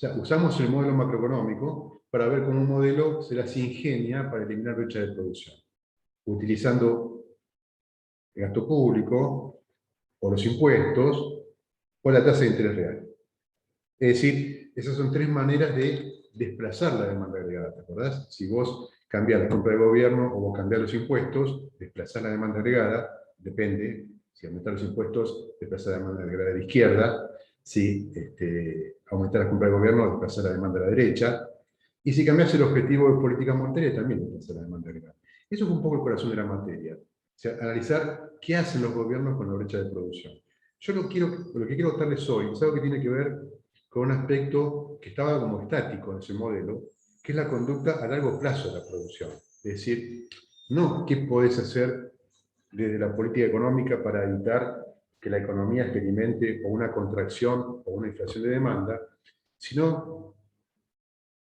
sea, usamos el modelo macroeconómico para ver cómo un modelo se las ingenia para eliminar brecha de producción, utilizando el gasto público, o los impuestos, o la tasa de interés real. Es decir, esas son tres maneras de desplazar la demanda agregada, ¿te acordás? Si vos cambiás la compra del gobierno o vos cambiás los impuestos, desplazar la demanda agregada, depende. Si aumentar los impuestos, desplazar la demanda agregada de la izquierda. Si aumentar la compra del gobierno, desplazar la demanda a la derecha. Y si cambiás el objetivo de política monetaria, también desplazar la demanda agregada. Eso es un poco el corazón de la materia. O sea, analizar qué hacen los gobiernos con la brecha de producción. Yo lo que quiero contarles hoy es algo que tiene que ver con un aspecto que estaba como estático en ese modelo, que es la conducta a largo plazo de la producción. Es decir, no qué podés hacer desde la política económica para evitar que la economía experimente o una contracción o una inflación de demanda, sino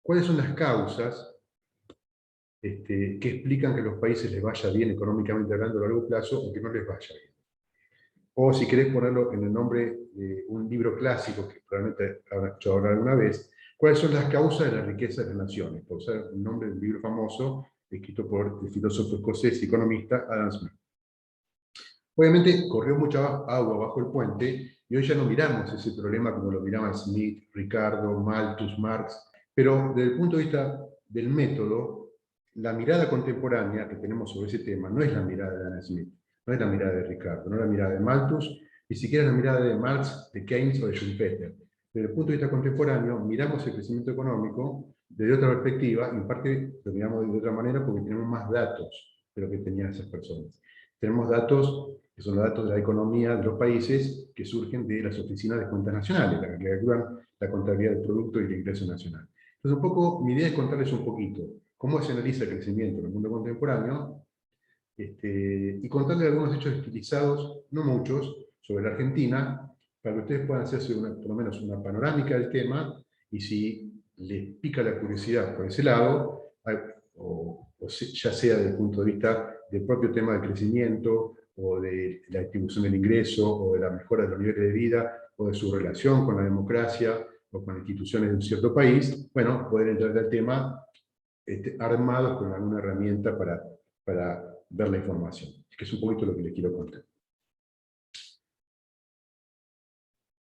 cuáles son las causas que explican que a los países les vaya bien económicamente hablando a largo plazo o que no les vaya bien. O si querés ponerlo en el nombre de un libro clásico que probablemente habrás escuchado hablar alguna vez, ¿cuáles son las causas de la riqueza de las naciones? Por usar el nombre del libro famoso escrito por el filósofo escocés y economista Adam Smith. Obviamente corrió mucha agua bajo el puente y hoy ya no miramos ese problema como lo miraban Smith, Ricardo, Malthus, Marx, pero desde el punto de vista del método, la mirada contemporánea que tenemos sobre ese tema no es la mirada de Adam Smith, no es la mirada de Ricardo, no es la mirada de Malthus, ni siquiera es la mirada de Marx, de Keynes o de Schumpeter. Desde el punto de vista contemporáneo, miramos el crecimiento económico desde otra perspectiva, y en parte lo miramos de otra manera porque tenemos más datos de lo que tenían esas personas. Tenemos datos que son los datos de la economía de los países que surgen de las oficinas de cuentas nacionales, las que calculan la contabilidad del producto y el ingreso nacional. Entonces, un poco, mi idea es contarles un poquito cómo se analiza el crecimiento en el mundo contemporáneo y contarles algunos hechos estilizados, no muchos, sobre la Argentina, para que ustedes puedan hacerse por lo menos una panorámica del tema y si les pica la curiosidad por ese lado, ya sea desde el punto de vista del propio tema del crecimiento, o de la distribución del ingreso, o de la mejora de los niveles de vida, o de su relación con la democracia, o con las instituciones de un cierto país, bueno, poder entrar al tema armados con alguna herramienta para ver la información. Es que es un poquito lo que les quiero contar.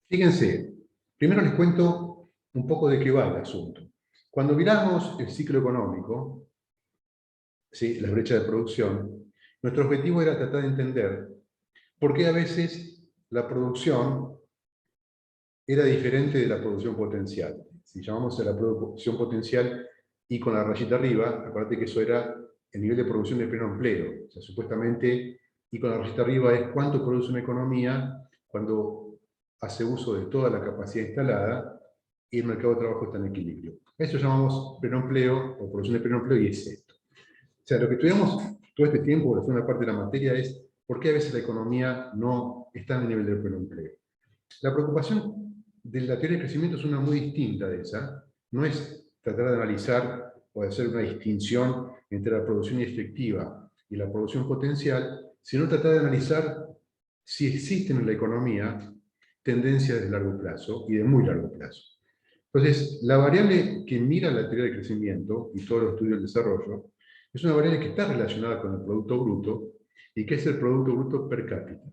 Fíjense, primero les cuento un poco de qué va el asunto. Cuando miramos el ciclo económico, ¿sí?, la brecha de producción, nuestro objetivo era tratar de entender por qué a veces la producción era diferente de la producción potencial. Si llamamos a la producción potencial y con la rayita arriba, acuérdate que eso era el nivel de producción de pleno empleo. O sea, supuestamente, y con la rayita arriba es cuánto produce una economía cuando hace uso de toda la capacidad instalada y el mercado de trabajo está en equilibrio. Eso llamamos pleno empleo o producción de pleno empleo y es esto. O sea, lo que estudiamos todo este tiempo, la segunda parte de la materia, es por qué a veces la economía no está en el nivel del pleno empleo. La preocupación de la teoría del crecimiento es una muy distinta de esa. No es tratar de analizar o de hacer una distinción entre la producción efectiva y la producción potencial, sino tratar de analizar si existen en la economía tendencias de largo plazo y de muy largo plazo. Entonces, la variable que mira la teoría del crecimiento y todos los estudios del desarrollo es una variable que está relacionada con el Producto Bruto y que es el Producto Bruto per cápita,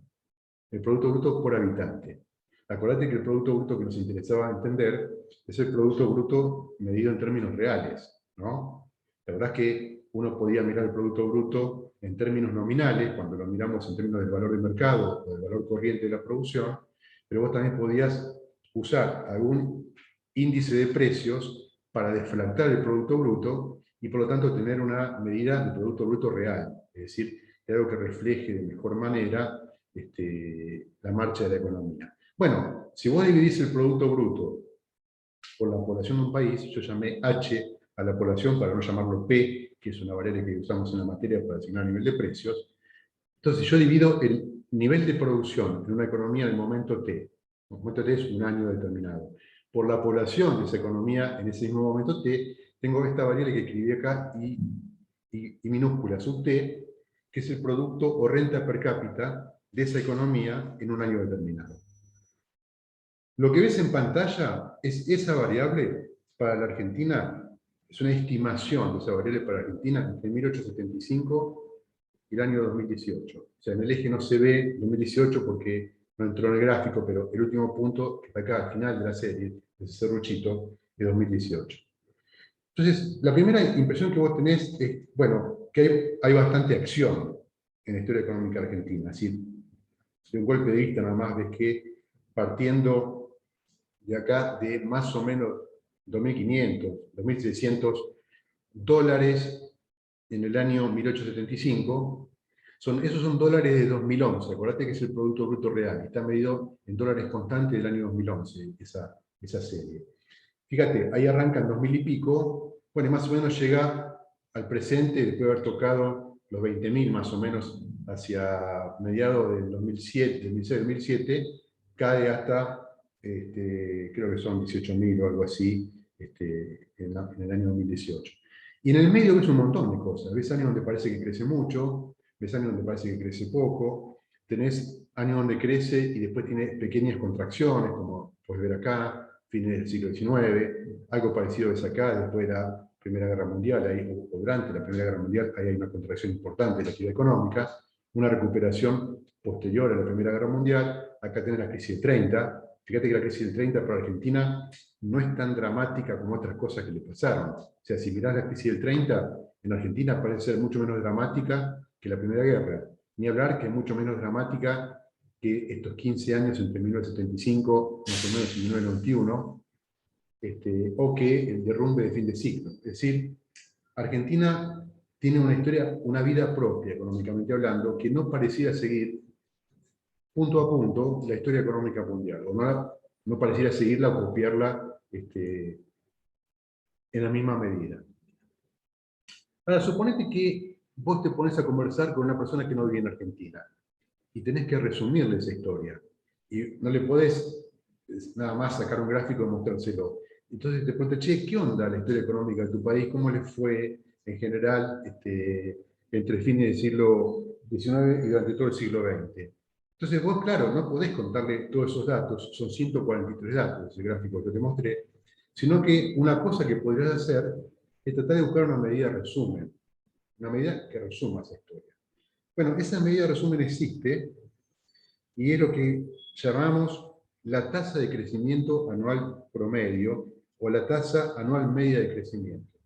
el Producto Bruto por habitante. Acordate que el Producto Bruto que nos interesaba entender es el Producto Bruto medido en términos reales, ¿no? La verdad es que uno podía mirar el Producto Bruto en términos nominales, cuando lo miramos en términos del valor de mercado o del valor corriente de la producción, pero vos también podías usar algún índice de precios para deflactar el Producto Bruto y por lo tanto tener una medida del Producto Bruto real, es decir, algo que refleje de mejor manera la marcha de la economía. Bueno, si vos dividís el Producto Bruto por la población de un país, yo llamé H a la población para no llamarlo P, que es una variable que usamos en la materia para asignar nivel de precios. Entonces yo divido el nivel de producción en una economía en el momento T. El momento T es un año determinado. Por la población de esa economía en ese mismo momento T, tengo esta variable que escribí acá, y minúscula sub T, que es el producto o renta per cápita de esa economía en un año determinado. Lo que ves en pantalla es esa variable para la Argentina, es una estimación de esa variable para la Argentina entre 1875 y el año 2018. O sea, en el eje no se ve 2018 porque no entró en el gráfico, pero el último punto que está acá al final de la serie, ese serruchito, es 2018. Entonces, la primera impresión que vos tenés es, bueno, que hay bastante acción en la historia económica argentina. Es decir, de un golpe de vista nada más ves que partiendo de acá de más o menos 2.500, 2.600 dólares en el año 1875, esos son dólares de 2011. Acordate que es el Producto Bruto Real, está medido en dólares constantes del año 2011, esa serie. Fíjate, ahí arranca en 2000 y pico, bueno, y más o menos llega al presente, después de haber tocado los 20.000 más o menos hacia mediados del 2007, 2006-2007, cae hasta, creo que son 18.000 o algo así, en el año 2018. Y en el medio ves un montón de cosas. Ves años donde parece que crece mucho, ves años donde parece que crece poco, tenés años donde crece y después tiene pequeñas contracciones, como puedes ver acá, fines del siglo XIX, algo parecido es acá, después de la Primera Guerra Mundial, ahí, o durante la Primera Guerra Mundial, ahí hay una contracción importante de la actividad económica, una recuperación posterior a la Primera Guerra Mundial, acá tenés la crisis del 30, fíjate que la crisis del 30 para Argentina no es tan dramática como otras cosas que le pasaron. O sea, si mirás la crisis del 30, en Argentina parece ser mucho menos dramática que la Primera Guerra. Ni hablar que es mucho menos dramática que estos 15 años entre 1975 más o menos y 1991, o que el derrumbe de fin de siglo. Es decir, Argentina tiene una historia, una vida propia, económicamente hablando, que no pareciera seguir punto a punto la historia económica mundial, o no pareciera seguirla o copiarla en la misma medida. Ahora, suponete que vos te pones a conversar con una persona que no vive en Argentina y tenés que resumirle esa historia. Y no le podés nada más sacar un gráfico y mostrárselo. Entonces te preguntas, che, ¿qué onda la historia económica de tu país? ¿Cómo le fue en general entre fines del siglo XIX y durante todo el siglo XX? Entonces vos, claro, no podés contarle todos esos datos, son 143 datos, el gráfico que te mostré, sino que una cosa que podrías hacer es tratar de buscar una medida de resumen, una medida que resuma esa historia. Bueno, esa medida de resumen existe y es lo que llamamos la tasa de crecimiento anual promedio o la tasa anual media de crecimiento.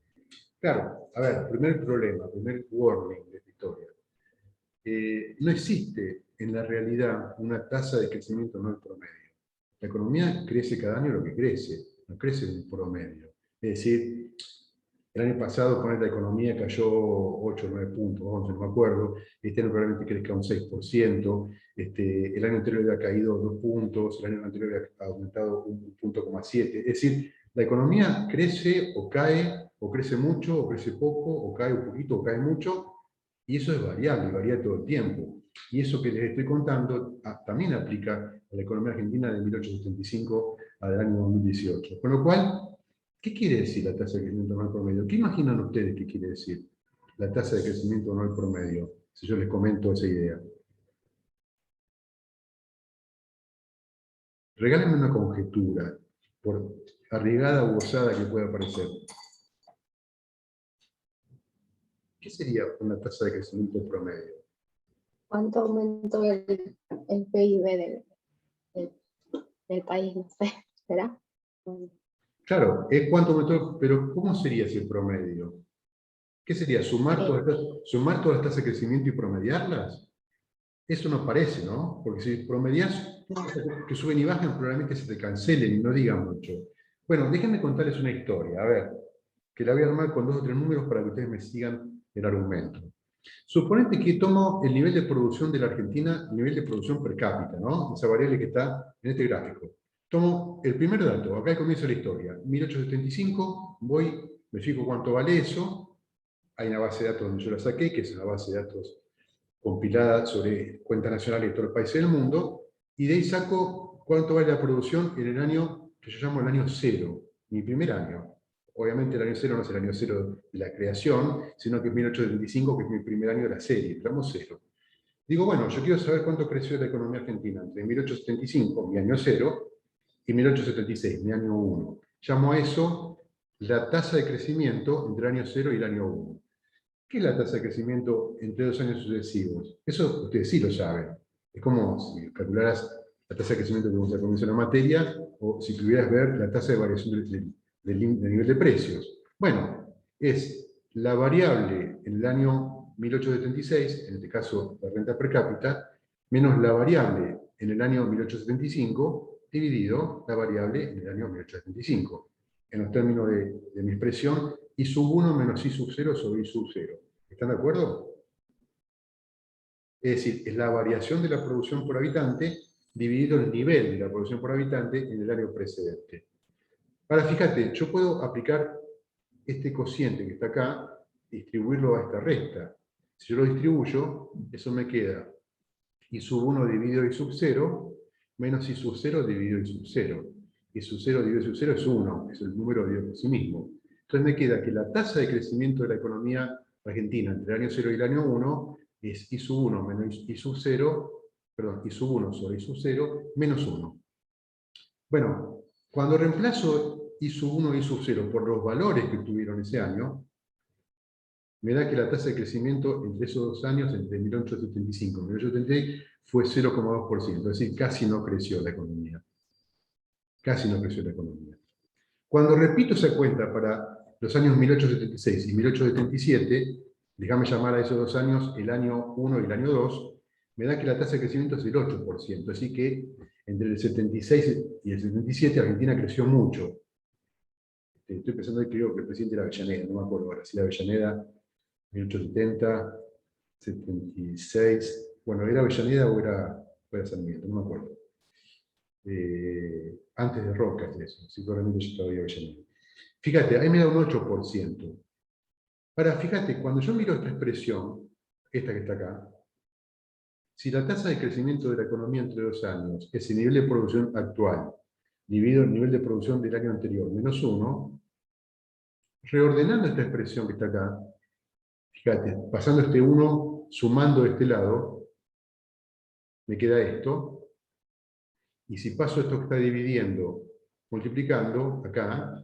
Claro, a ver, primer problema, primer warning de esta historia. No existe en la realidad una tasa de crecimiento anual promedio. La economía crece cada año lo que crece, no crece en promedio. Es decir, el año pasado, poner la economía cayó 8, 9 puntos, 11, no me acuerdo. Este año probablemente crezca un 6%. El año anterior había caído 2 puntos, el año anterior había aumentado 1,7. Es decir, la economía crece o cae, o crece mucho, o crece poco, o cae un poquito, o cae mucho, y eso es variable, varía todo el tiempo. Y eso que les estoy contando también aplica a la economía argentina de 1875 al año 2018. Con lo cual, ¿qué quiere decir la tasa de crecimiento anual promedio? ¿Qué imaginan ustedes que quiere decir la tasa de crecimiento anual promedio? Si yo les comento esa idea. Regálenme una conjetura, por arriesgada u osada que pueda parecer. ¿Qué sería una tasa de crecimiento promedio? ¿Cuánto aumentó el PIB del país? No sé, ¿será? Claro, es cuánto aumentó, pero ¿cómo sería ese promedio? ¿Qué sería? ¿Sumar todas las tasas de crecimiento y promediarlas? Eso no parece, ¿no? Porque si promedias que suben y bajan, probablemente se te cancelen y no digan mucho. Bueno, déjenme contarles una historia, a ver, que la voy a armar con 2 o 3 números para que ustedes me sigan el argumento. Suponete que tomo el nivel de producción de la Argentina, el nivel de producción per cápita, ¿no? Esa variable que está en este gráfico. Tomo el primer dato, acá comienza la historia, 1875, me fijo cuánto vale eso, hay una base de datos donde yo la saqué, que es una base de datos compilada sobre cuentas nacionales de todos los países del mundo, y de ahí saco cuánto vale la producción en el año que yo llamo el año cero, mi primer año. Obviamente el año cero no es el año cero de la creación, sino que es 1825, que es mi primer año de la serie, el tramo cero. Digo, bueno, yo quiero saber cuánto creció la economía argentina entre 1875, mi año cero, y 1876, mi año 1. Llamo a eso la tasa de crecimiento entre el año 0 y el año 1. ¿Qué es la tasa de crecimiento entre 2 años sucesivos? Eso ustedes sí lo saben. Es como si calcularas la tasa de crecimiento que vamos a comenzar en la materia, o si pudieras ver la tasa de variación del nivel de precios. Bueno, es la variable en el año 1876, en este caso la renta per cápita, menos la variable en el año 1875, dividido la variable en el año 1875. En los términos de mi expresión, I sub 1 menos I sub 0 sobre I sub 0. ¿Están de acuerdo? Es decir, es la variación de la producción por habitante dividido el nivel de la producción por habitante en el año precedente. Ahora, fíjate, yo puedo aplicar este cociente que está acá, distribuirlo a esta recta. Si yo lo distribuyo, eso me queda I sub 1 dividido I sub 0, menos I sub 0 dividido I sub 0. I sub 0 dividido I sub 0 es 1, es el número dividido por sí mismo. Entonces me queda que la tasa de crecimiento de la economía argentina entre el año 0 y el año 1 es I sub 1 menos I sub 0, perdón, I sub 1 sobre I sub 0 menos 1. Bueno, cuando reemplazo I sub 1 y I sub 0 por los valores que tuvieron ese año, me da que la tasa de crecimiento entre esos 2 años, entre 1875 y 1876, fue 0,2%, es decir, casi no creció la economía. Casi no creció la economía. Cuando repito esa cuenta para los años 1876 y 1877, déjame llamar a esos 2 años el año 1 y el año 2, me da que la tasa de crecimiento es del 8%, así que entre el 76 y el 77 Argentina creció mucho. Estoy pensando que creo que el presidente era Avellaneda, no me acuerdo ahora, si era Avellaneda, 1870, 76, bueno, ¿era Avellaneda o era Sarmiento? No me acuerdo. Antes de Roca, eso, sí, probablemente yo todavía Avellaneda. Fíjate, ahí me da un 8%. Ahora, fíjate, cuando yo miro esta expresión, esta que está acá, si la tasa de crecimiento de la economía entre 2 años es el nivel de producción actual dividido el nivel de producción del año anterior menos 1, reordenando esta expresión que está acá, fíjate, pasando este 1, sumando de este lado, me queda esto. Y si paso esto que está dividiendo, multiplicando, acá,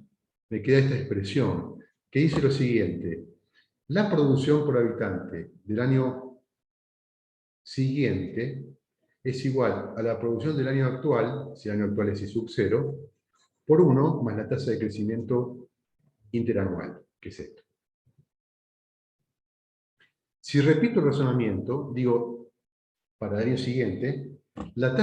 me queda esta expresión, que dice lo siguiente. La producción por habitante del año siguiente es igual a la producción del año actual, si el año actual es I sub 0, por 1 más la tasa de crecimiento interanual, que es esto. Si repito el razonamiento, digo, para el año siguiente, la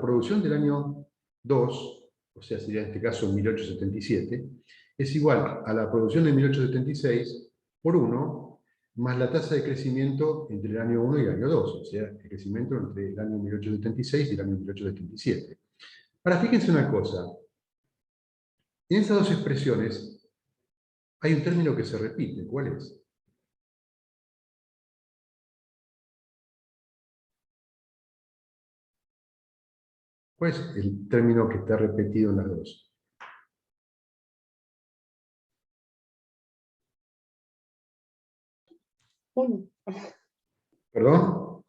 producción del año 2, o sea, sería en este caso 1877, es igual a la producción de 1876 por 1 más la tasa de crecimiento entre el año 1 y el año 2, o sea, el crecimiento entre el año 1876 y el año 1877. Ahora, fíjense una cosa. En esas dos expresiones hay un término que se repite. ¿Cuál es? ¿Cuál es el término que está repetido en las dos? Uno. ¿Perdón?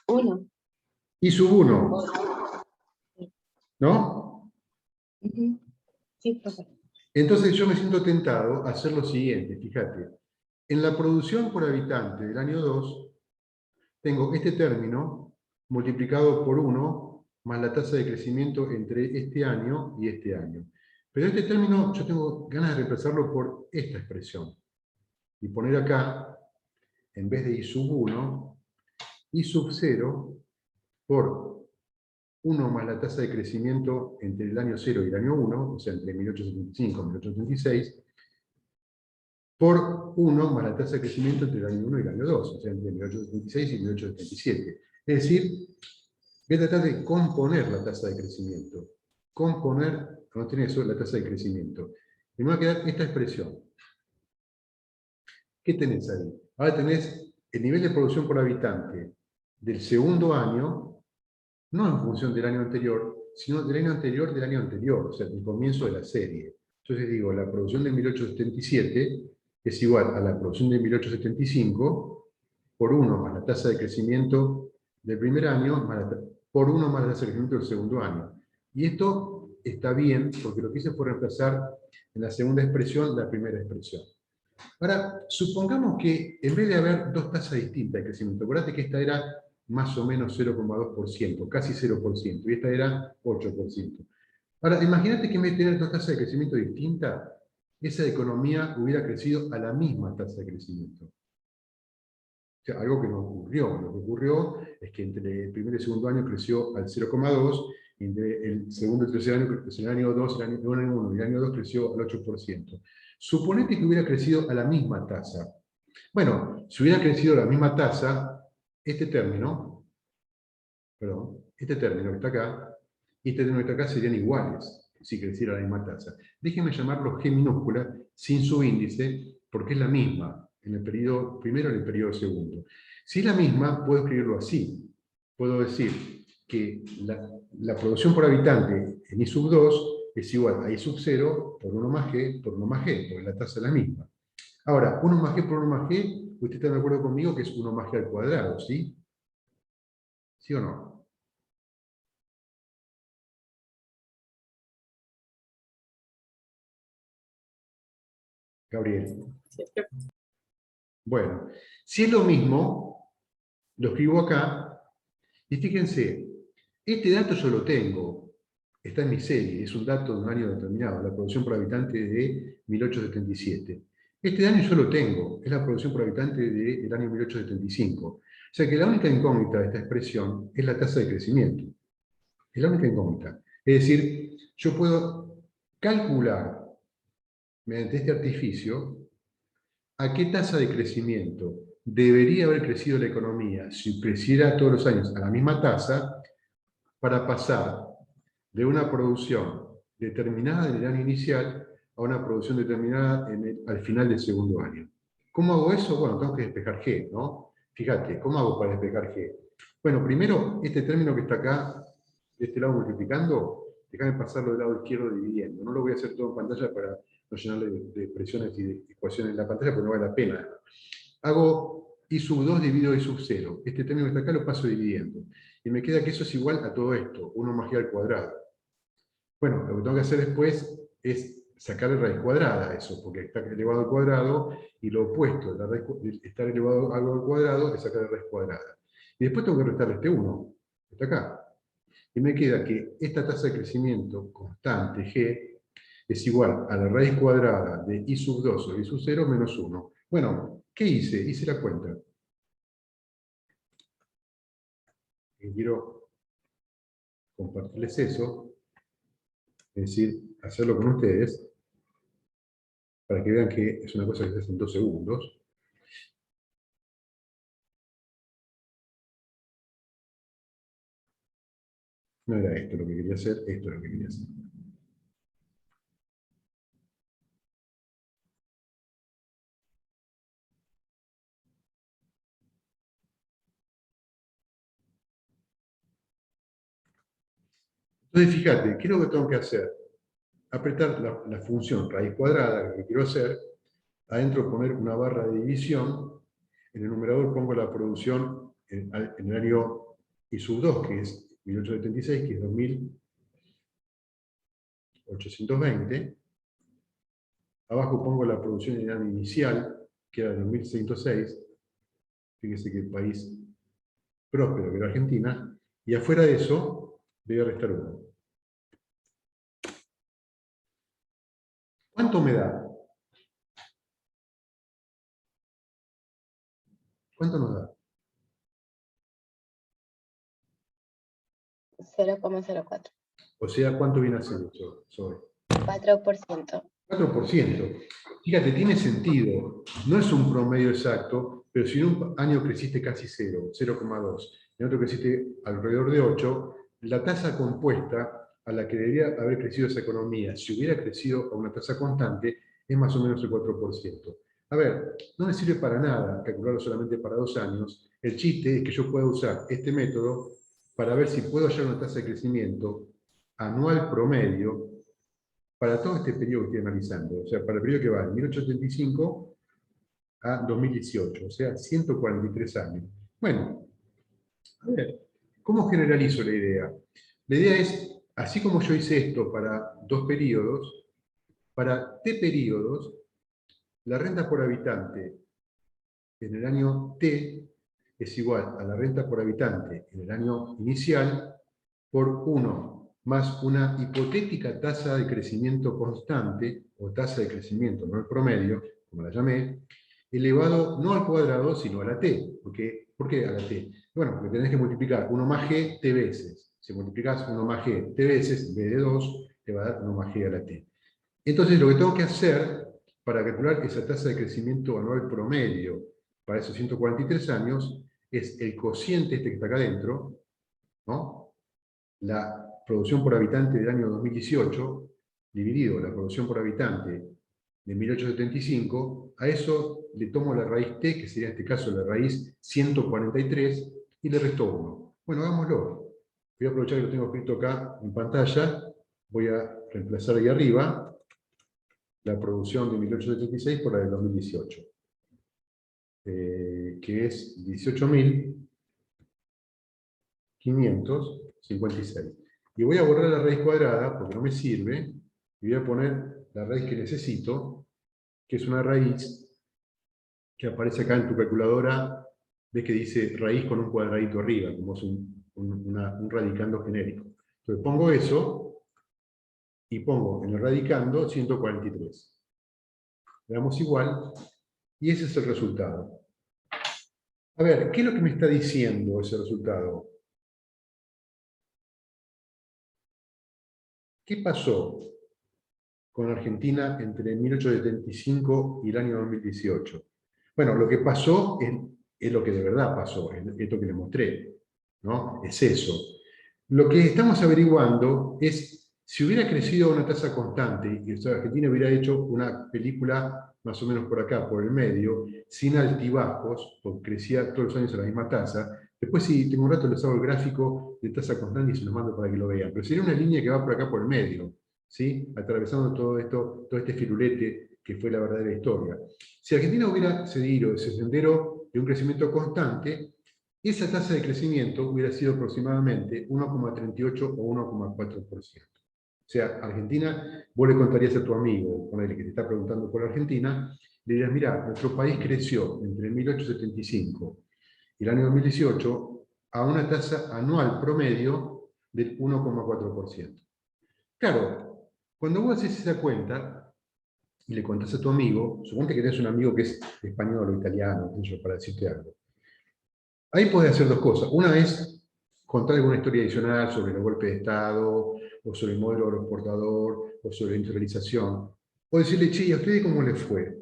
Uno. I sub 1. ¿No? Sí, profe. Entonces yo me siento tentado a hacer lo siguiente, fíjate. En la producción por habitante del año 2, tengo este término multiplicado por 1 más la tasa de crecimiento entre este año y este año. Pero este término yo tengo ganas de reemplazarlo por esta expresión. Y poner acá, en vez de I sub 1, I sub 0 por 1 más la tasa de crecimiento entre el año 0 y el año 1, o sea, entre 1875 y 1876, por 1 más la tasa de crecimiento entre el año 1 y el año 2, o sea, entre 1876 y 1877. Es decir, voy a tratar de componer la tasa de crecimiento. Componer, no tiene eso, la tasa de crecimiento. Y me va a quedar esta expresión. ¿Qué tenés ahí? Ahora tenés el nivel de producción por habitante del segundo año, no en función del año anterior, sino del año anterior, o sea, del comienzo de la serie. Entonces digo, la producción de 1877 es igual a la producción de 1875 por 1 más la tasa de crecimiento del primer año más por 1 más la tasa de crecimiento del segundo año. Y esto está bien, porque lo que hice fue reemplazar en la segunda expresión la primera expresión. Ahora, supongamos que en vez de haber dos tasas distintas de crecimiento, acordate que esta era más o menos 0,2%, casi 0%, y esta era 8%. Ahora, imagínate que en vez de tener dos tasas de crecimiento distintas, esa economía hubiera crecido a la misma tasa de crecimiento. O sea, algo que no ocurrió. Lo que ocurrió es que entre el primer y el segundo año creció al 0,2%, y entre el segundo y el tercer año, el año 2, el año 1 y el año 2 creció al 8%. Suponete que hubiera crecido a la misma tasa. Bueno, si hubiera crecido a la misma tasa, este término que está acá, y este término que está acá serían iguales, si creciera a la misma tasa. Déjenme llamarlo G minúscula, sin su índice, porque es la misma en el periodo primero y en el periodo segundo. Si es la misma, puedo escribirlo así. Puedo decir que la producción por habitante en I sub 2 es igual a I sub 0 por 1 más G por 1 más G, porque la tasa es la misma. Ahora, 1 más G por 1 más G, ustedes están de acuerdo conmigo que es 1 más G al cuadrado, ¿sí? ¿Sí o no? Gabriel. Bueno, si es lo mismo, lo escribo acá, y fíjense, este dato yo lo tengo, está en mi serie, es un dato de un año determinado, la producción por habitante de 1877. Este año yo lo tengo, es la producción por habitante del año 1875. O sea que la única incógnita de esta expresión es la tasa de crecimiento. Es la única incógnita. Es decir, yo puedo calcular, mediante este artificio, a qué tasa de crecimiento debería haber crecido la economía si creciera todos los años a la misma tasa, para pasar de una producción determinada en el año inicial a una producción determinada al final del segundo año. ¿Cómo hago eso? Bueno, tengo que despejar G, ¿no? Fíjate, ¿cómo hago para despejar G? Bueno, primero, este término que está acá, de este lado multiplicando, déjame pasarlo del lado izquierdo dividiendo. No lo voy a hacer todo en pantalla para no llenarle de expresiones y de ecuaciones en la pantalla, porque no vale la pena. Hago I sub 2 dividido I sub 0. Este término que está acá lo paso dividiendo. Y me queda que eso es igual a todo esto, 1 más G al cuadrado. Bueno, lo que tengo que hacer después es sacar raíz cuadrada a eso, porque está elevado al cuadrado, y lo opuesto de estar elevado a algo al cuadrado es sacar raíz cuadrada. Y después tengo que restarle este 1, que está acá. Y me queda que esta tasa de crecimiento constante, G, es igual a la raíz cuadrada de I sub 2 o I sub 0 menos 1. Bueno, ¿qué hice? Hice la cuenta. Y quiero compartirles eso, es decir, hacerlo con ustedes, para que vean que es una cosa que se hace en 2 segundos. No era esto lo que quería hacer, esto es lo que quería hacer. Entonces, fíjate, ¿qué es lo que tengo que hacer? Apretar la función raíz cuadrada, que quiero hacer, adentro poner una barra de división, en el numerador pongo la producción en el año I sub 2, que es 1876, que es 2820. Abajo pongo la producción en el año inicial, que era 2106. Fíjese que el país próspero que era Argentina. Y afuera de eso, voy a restar 1. ¿Cuánto me da? ¿Cuánto nos da? 0,04. O sea, ¿cuánto viene a ser eso? 4%. 4%. Fíjate, tiene sentido. No es un promedio exacto, pero si en un año creciste casi 0, 0,2, en otro creciste alrededor de 8, la tasa compuesta a la que debería haber crecido esa economía, si hubiera crecido a una tasa constante, es más o menos el 4%. A ver, no me sirve para nada calcularlo solamente para 2 años. El chiste es que yo pueda usar este método para ver si puedo hallar una tasa de crecimiento anual promedio para todo este periodo que estoy analizando, o sea, para el periodo que va de 1875 a 2018, o sea, 143 años. Bueno, a ver, ¿Cómo generalizo la idea? La idea es, así como yo hice esto para 2 periodos, para T periodos, la renta por habitante en el año T es igual a la renta por habitante en el año inicial por 1 más una hipotética tasa de crecimiento constante, o tasa de crecimiento, no el promedio, como la llamé, elevado no al cuadrado, sino a la t. ¿Por qué a la t? Bueno, porque tenés que multiplicar 1 más g t veces. Si multiplicás 1 más g t veces, en vez de 2, te va a dar 1 más g a la t. Entonces, lo que tengo que hacer para calcular esa tasa de crecimiento anual promedio para esos 143 años es el cociente este que está acá adentro, ¿no? La producción por habitante del año 2018, dividido la producción por habitante de 1875, a eso le tomo la raíz t, que sería en este caso la raíz 143, y le resto 1. Bueno, hagámoslo. Voy a aprovechar que lo tengo escrito acá en pantalla, voy a reemplazar ahí arriba la producción de 1876 por la del 2018, que es 18.556. Y voy a borrar la raíz cuadrada, porque no me sirve, y voy a poner la raíz que necesito, que es una raíz que aparece acá en tu calculadora, ves que dice raíz con un cuadradito arriba, como es un radicando genérico. Entonces pongo eso, y pongo en el radicando 143. Le damos igual, y ese es el resultado. A ver, ¿qué es lo que me está diciendo ese resultado? ¿Qué pasó con Argentina entre 1875 y el año 2018? Bueno, lo que pasó es lo que de verdad pasó, es esto que les mostré, ¿no? Es eso. Lo que estamos averiguando es si hubiera crecido a una tasa constante, y Argentina hubiera hecho una película más o menos por acá, por el medio, sin altibajos, porque crecía todos los años a la misma tasa. Después, si tengo un rato, les hago el gráfico de tasa constante y se los mando para que lo vean. Pero sería una línea que va por acá por el medio, ¿sí? Atravesando todo esto, todo este firulete que fue la verdadera historia. Si Argentina hubiera seguido ese sendero de un crecimiento constante, esa tasa de crecimiento hubiera sido aproximadamente 1,38 o 1,4%. O sea, Argentina, vos le contarías a tu amigo, con el que te está preguntando por Argentina, le dirías, mira, nuestro país creció entre 1875 y el año 2018 a una tasa anual promedio del 1,4%. Claro, cuando vos haces esa cuenta y le contás a tu amigo, suponte que tenés un amigo que es español o italiano, para decirte algo. Ahí podés hacer 2 cosas. Una es contar alguna historia adicional sobre el golpe de Estado, o sobre el modelo agroexportador, o sobre la industrialización. O decirle, che, ¿y a ustedes cómo les fue?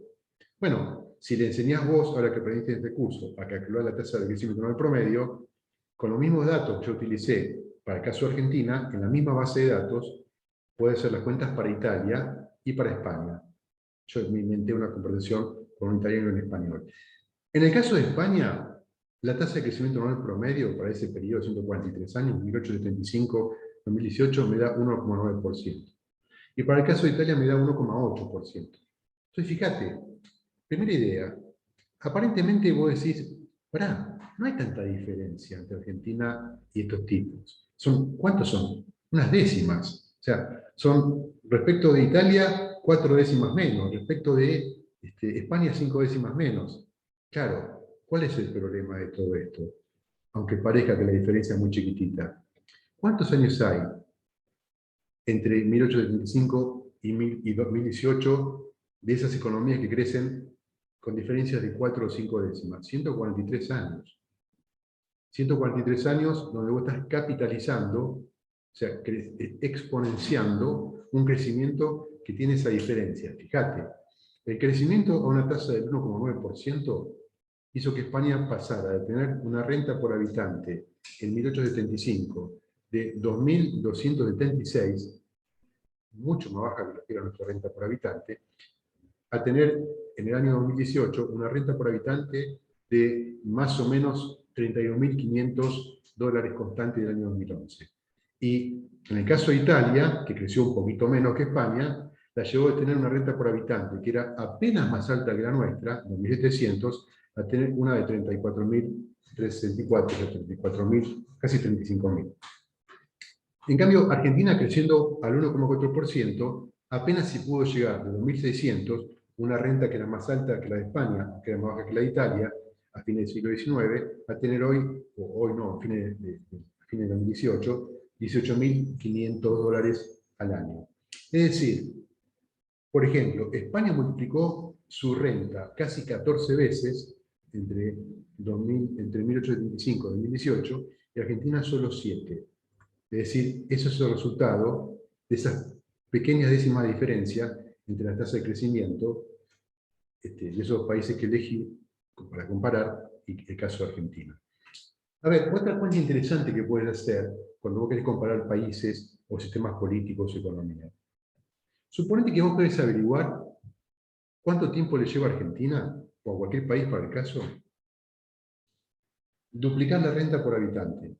Bueno, si le enseñás vos, ahora que aprendiste este curso, a calcular la tasa de crecimiento anual promedio, con los mismos datos que yo utilicé para el caso de Argentina, en la misma base de datos, puede hacer las cuentas para Italia y para España. Yo me inventé una conversación con un italiano en español. En el caso de España, la tasa de crecimiento anual promedio para ese periodo de 143 años, 1875-2018, me da 1,9%. Y para el caso de Italia me da 1,8%. Entonces, fíjate, primera idea, aparentemente vos decís, pará, no hay tanta diferencia entre Argentina y estos tipos. ¿Cuántos son? Unas décimas. O sea, son, respecto de Italia, 4 décimas menos, respecto de España, 5 décimas menos. Claro, ¿cuál es el problema de todo esto? Aunque parezca que la diferencia es muy chiquitita. ¿Cuántos años hay entre 1875 y 2018 de esas economías que crecen con diferencias de 4 o 5 décimas? 143 años. 143 años donde vos estás capitalizando, o sea, exponenciando un crecimiento que tiene esa diferencia. Fíjate, el crecimiento a una tasa del 1,9% hizo que España pasara de tener una renta por habitante en 1875 de 2.276, mucho más baja que era nuestra renta por habitante, a tener en el año 2018 una renta por habitante de más o menos $31.500 constante del año 2011. Y en el caso de Italia, que creció un poquito menos que España, la llevó a tener una renta por habitante que era apenas más alta que la nuestra, 2.700, a tener una de 34.364, 34.000, casi 35.000. En cambio, Argentina, creciendo al 1,4%, apenas si pudo llegar de 2.600, una renta que era más alta que la de España, que era más baja que la de Italia, a fines del siglo XIX, a tener hoy, o hoy no, a fines de 2018, $18.500 al año. Es decir, por ejemplo, España multiplicó su renta casi 14 veces entre 1875 y 2018, y Argentina solo 7. Es decir, eso es el resultado de esas pequeñas décimas de diferencia entre la tasa de crecimiento de esos países que elegí para comparar y el caso de Argentina. A ver, otra cuenta interesante que puedes hacer cuando vos querés comparar países o sistemas políticos o economía. Suponete que vos querés averiguar cuánto tiempo le lleva a Argentina, o a cualquier país para el caso, duplicar la renta por habitante.